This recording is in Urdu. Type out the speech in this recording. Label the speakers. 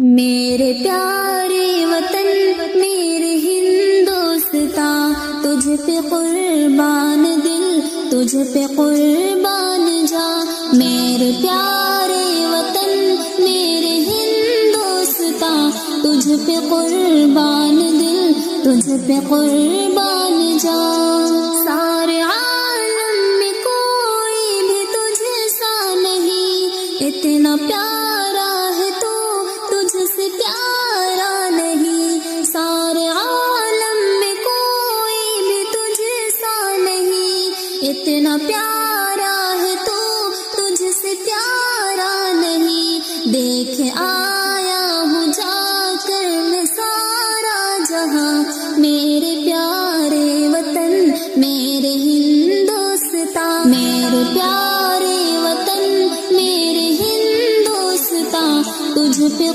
Speaker 1: میرے پیارے وطن میرے ہندوستاں، تجھ پہ قربان دل، تجھ پہ قربان جاں۔ میرے پیارے وطن میرے ہندوستاں، تجھ پہ قربان دل، تجھ پہ قربان جاں۔ سارے عالم میں کوئی بھی تجھ سا نہیں، اتنا پیارا ہے تو تجھ سے پیارا نہیں۔ سارے عالم میں کوئی بھی تجھ سا نہیں، اتنا پیارا ہے تو تجھ سے پیارا نہیں۔ دیکھ آیا ہوں جا کر میں سارا جہاں، میرے پیارے وطن میرے ہندوستاں، میرے پیارے وطن میرے ہندوستاں، تجھ پہ